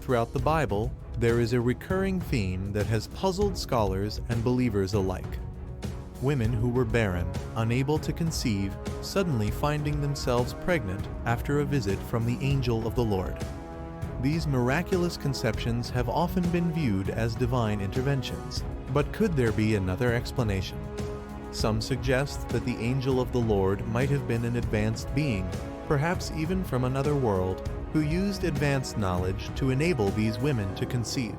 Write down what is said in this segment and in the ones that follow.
Throughout the Bible, there is a recurring theme that has puzzled scholars and believers alike. Women who were barren, unable to conceive, suddenly finding themselves pregnant after a visit from the angel of the Lord. These miraculous conceptions have often been viewed as divine interventions, but could there be another explanation? Some suggest that the angel of the Lord might have been an advanced being, perhaps even from another world, who used advanced knowledge to enable these women to conceive.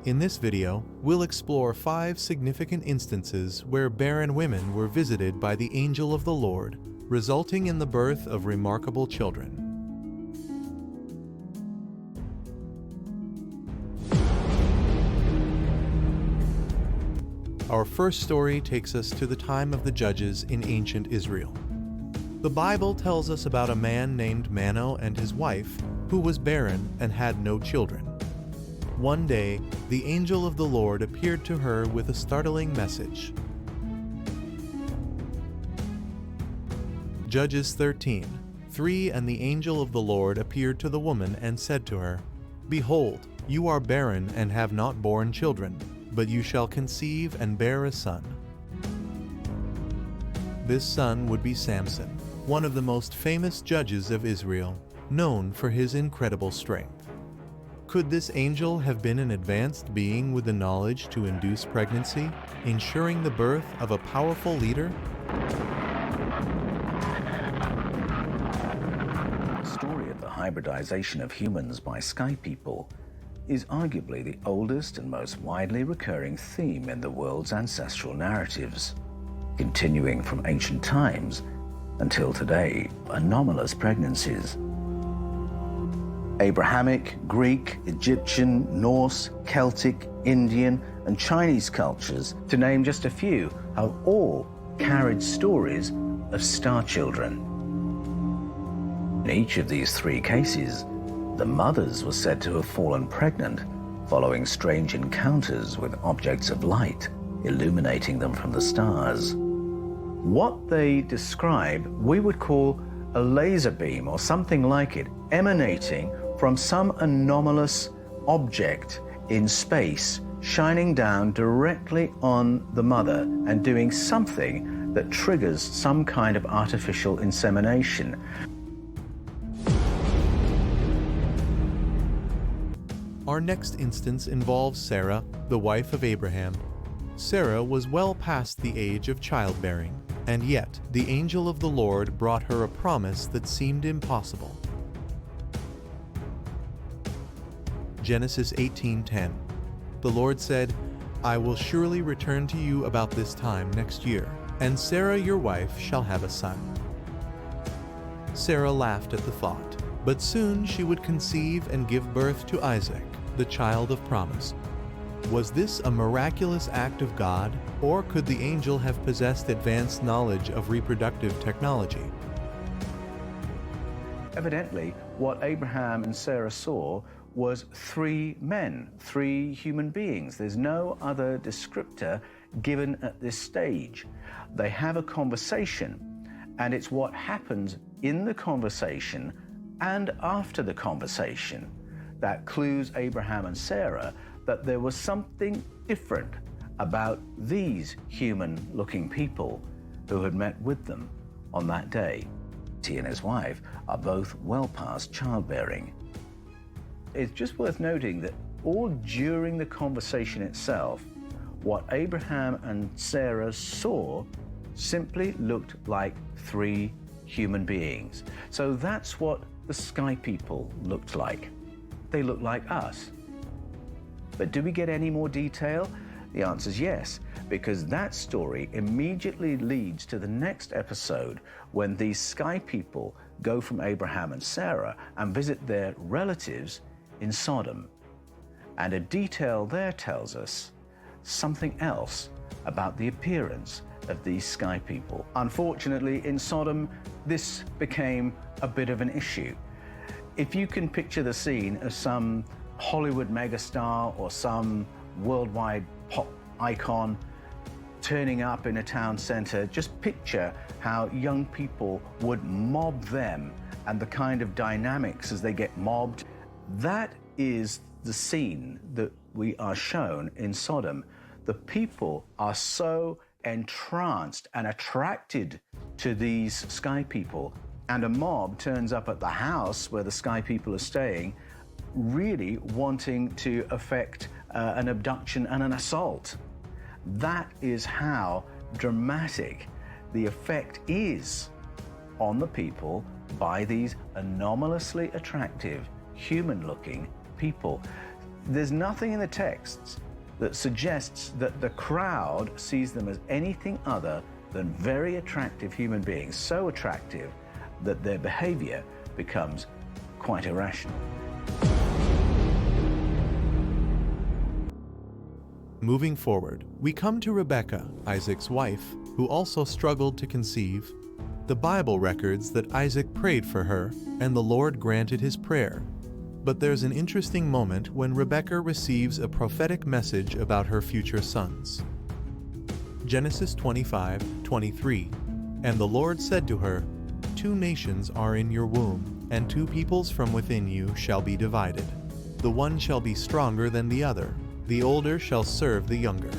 In this video, we'll explore 5 significant instances where barren women were visited by the angel of the Lord, resulting in the birth of remarkable children. Our first story takes us to the time of the judges in ancient Israel. The Bible tells us about a man named Manoah and his wife, who was barren and had no children. One day, the angel of the Lord appeared to her with a startling message. Judges 13:3 And the angel of the Lord appeared to the woman and said to her, "Behold, you are barren and have not borne children, but you shall conceive and bear a son. This son would be Samson, one of the most famous judges of Israel, known for his incredible strength." Could this angel have been an advanced being with the knowledge to induce pregnancy, ensuring the birth of a powerful leader? The story of the hybridization of humans by sky people is arguably the oldest and most widely recurring theme in the world's ancestral narratives, continuing from ancient times until today. Anomalous pregnancies. Abrahamic, Greek, Egyptian, Norse, Celtic, Indian, and Chinese cultures, to name just a few, have all carried stories of star children. In each of these 3 cases, the mothers were said to have fallen pregnant following strange encounters with objects of light, illuminating them from the stars. What they describe, we would call a laser beam or something like it, emanating from some anomalous object in space, shining down directly on the mother and doing something that triggers some kind of artificial insemination. Our next instance involves Sarah, the wife of Abraham. Sarah was well past the age of childbearing, and yet the angel of the Lord brought her a promise that seemed impossible. Genesis 18:10. The Lord said, "I will surely return to you about this time next year, and Sarah your wife shall have a son." Sarah laughed at the thought, but soon she would conceive and give birth to Isaac, the child of promise. Was this a miraculous act of God, or could the angel have possessed advanced knowledge of reproductive technology? Evidently, what Abraham and Sarah saw was 3 men, 3 human beings. There's no other descriptor given at this stage. They have a conversation, and it's what happens in the conversation and after the conversation that clues Abraham and Sarah that there was something different about these human-looking people who had met with them on that day. He and his wife are both well past childbearing. It's just worth noting that all during the conversation itself, what Abraham and Sarah saw simply looked like 3 human beings. So that's what the sky people looked like. They looked like us. But do we get any more detail? The answer is yes, because that story immediately leads to the next episode when these sky people go from Abraham and Sarah and visit their relatives in Sodom. And a detail there tells us something else about the appearance of these sky people. Unfortunately, in Sodom, this became a bit of an issue. If you can picture the scene of some Hollywood megastar or some worldwide pop icon turning up in a town center, just picture how young people would mob them and the kind of dynamics as they get mobbed. That is the scene that we are shown in Sodom. The people are so entranced and attracted to these sky people, and a mob turns up at the house where the sky people are staying, really wanting to effect an abduction and an assault. That is how dramatic the effect is on the people by these anomalously attractive, human-looking people. There's nothing in the texts that suggests that the crowd sees them as anything other than very attractive human beings, so attractive that their behavior becomes quite irrational. Moving forward, we come to Rebekah, Isaac's wife, who also struggled to conceive. The Bible records that Isaac prayed for her, and the Lord granted his prayer. But there's an interesting moment when Rebekah receives a prophetic message about her future sons. Genesis 25:23, "And the Lord said to her, 2 nations are in your womb, and 2 peoples from within you shall be divided. The one shall be stronger than the other, the older shall serve the younger."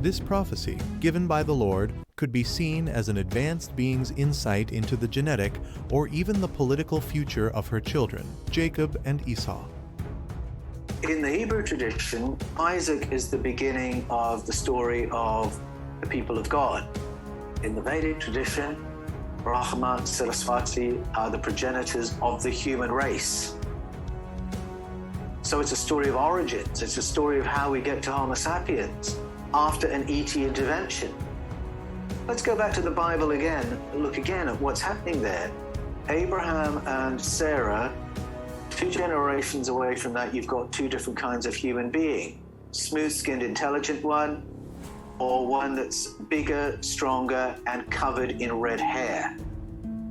This prophecy, given by the Lord, could be seen as an advanced being's insight into the genetic or even the political future of her children, Jacob and Esau. In the Hebrew tradition, Isaac is the beginning of the story of the people of God. In the Vedic tradition, Brahma and Saraswati are the progenitors of the human race. So it's a story of origins. It's a story of how we get to Homo sapiens after an ET intervention. Let's go back to the Bible again and look again at what's happening there. Abraham and Sarah, 2 generations away from that, you've got 2 different kinds of human being. Smooth-skinned, intelligent one, or one that's bigger, stronger, and covered in red hair.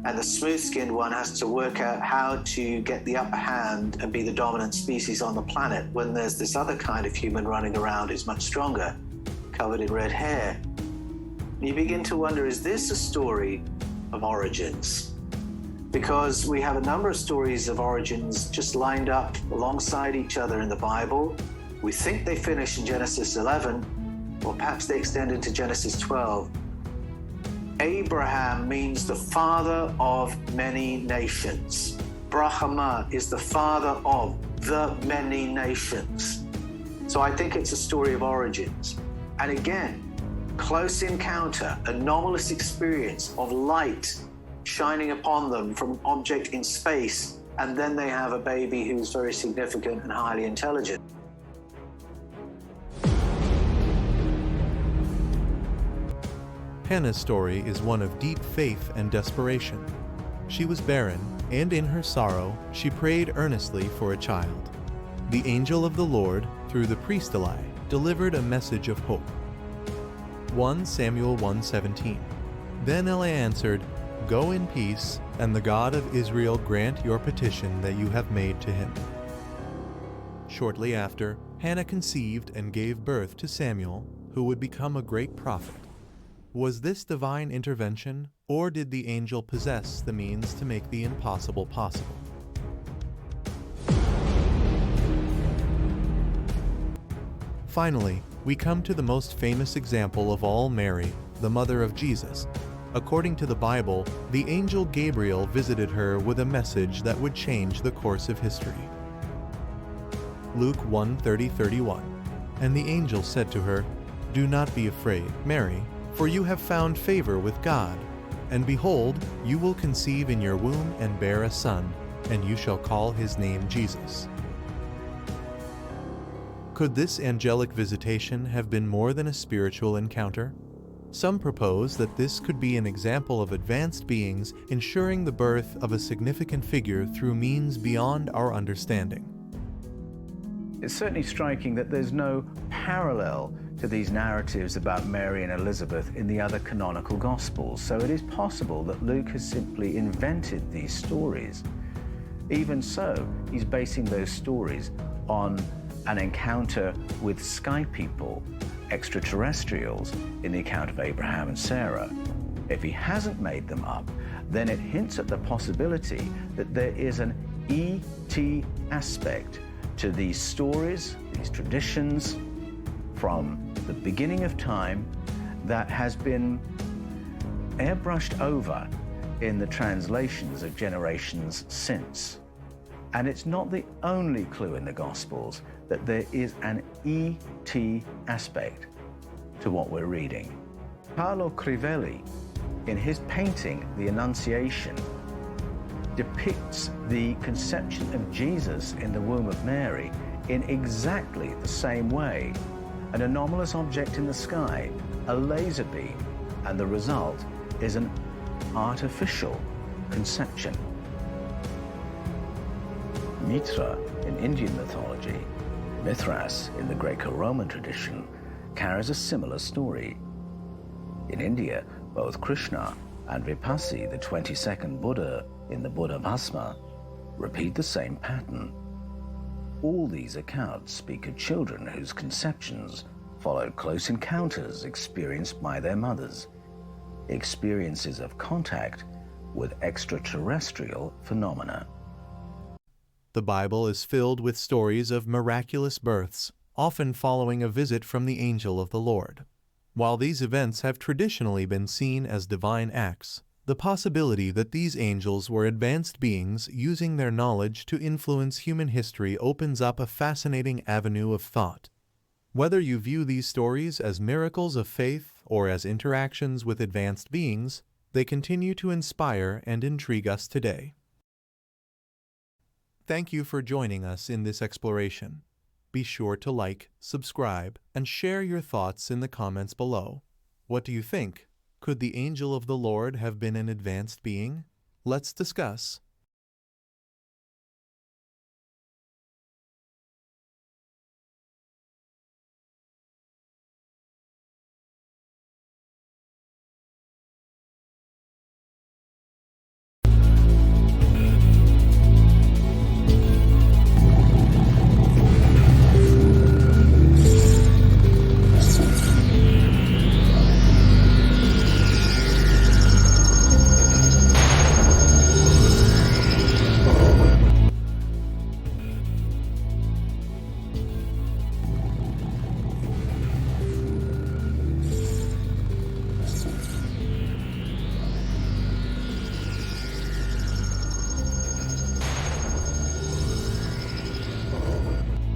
And the smooth-skinned one has to work out how to get the upper hand and be the dominant species on the planet, when there's this other kind of human running around who's much stronger, covered in red hair. And you begin to wonder, is this a story of origins? Because we have a number of stories of origins just lined up alongside each other in the Bible. We think they finish in Genesis 11, or perhaps they extend into Genesis 12. Abraham means the father of many nations. Brahma is the father of the many nations. So I think it's a story of origins. And again, close encounter, anomalous experience of light shining upon them from an object in space, and then they have a baby who's very significant and highly intelligent. Hannah's story is one of deep faith and desperation. She was barren, and in her sorrow, she prayed earnestly for a child. The angel of the Lord, through the priest Eli, delivered a message of hope. 1 Samuel 1:17. Then Eli answered, "Go in peace, and the God of Israel grant your petition that you have made to him." Shortly after, Hannah conceived and gave birth to Samuel, who would become a great prophet. Was this divine intervention, or did the angel possess the means to make the impossible possible? Finally, we come to the most famous example of all, Mary, the mother of Jesus. According to the Bible, the angel Gabriel visited her with a message that would change the course of history. Luke 1:30-31. And the angel said to her, "Do not be afraid, Mary, for you have found favor with God. And behold, you will conceive in your womb and bear a son, and you shall call his name Jesus." Could this angelic visitation have been more than a spiritual encounter? Some propose that this could be an example of advanced beings ensuring the birth of a significant figure through means beyond our understanding. It's certainly striking that there's no parallel to these narratives about Mary and Elizabeth in the other canonical Gospels, so it is possible that Luke has simply invented these stories. Even so, he's basing those stories on an encounter with sky people, extraterrestrials, in the account of Abraham and Sarah. If he hasn't made them up, then it hints at the possibility that there is an ET aspect to these stories, these traditions from the beginning of time that has been airbrushed over in the translations of generations since. And it's not the only clue in the Gospels that there is an ET aspect to what we're reading. Carlo Crivelli, in his painting, The Annunciation, depicts the conception of Jesus in the womb of Mary in exactly the same way. An anomalous object in the sky, a laser beam, and the result is an artificial conception. Mitra in Indian mythology, Mithras in the Greco-Roman tradition, carries a similar story. In India, both Krishna and Vipassi, the 22nd Buddha in the Buddha Bhasma, repeat the same pattern. All these accounts speak of children whose conceptions followed close encounters experienced by their mothers, experiences of contact with extraterrestrial phenomena. The Bible is filled with stories of miraculous births, often following a visit from the angel of the Lord. While these events have traditionally been seen as divine acts, the possibility that these angels were advanced beings using their knowledge to influence human history opens up a fascinating avenue of thought. Whether you view these stories as miracles of faith or as interactions with advanced beings, they continue to inspire and intrigue us today. Thank you for joining us in this exploration. Be sure to like, subscribe, and share your thoughts in the comments below. What do you think? Could the angel of the Lord have been an advanced being? Let's discuss.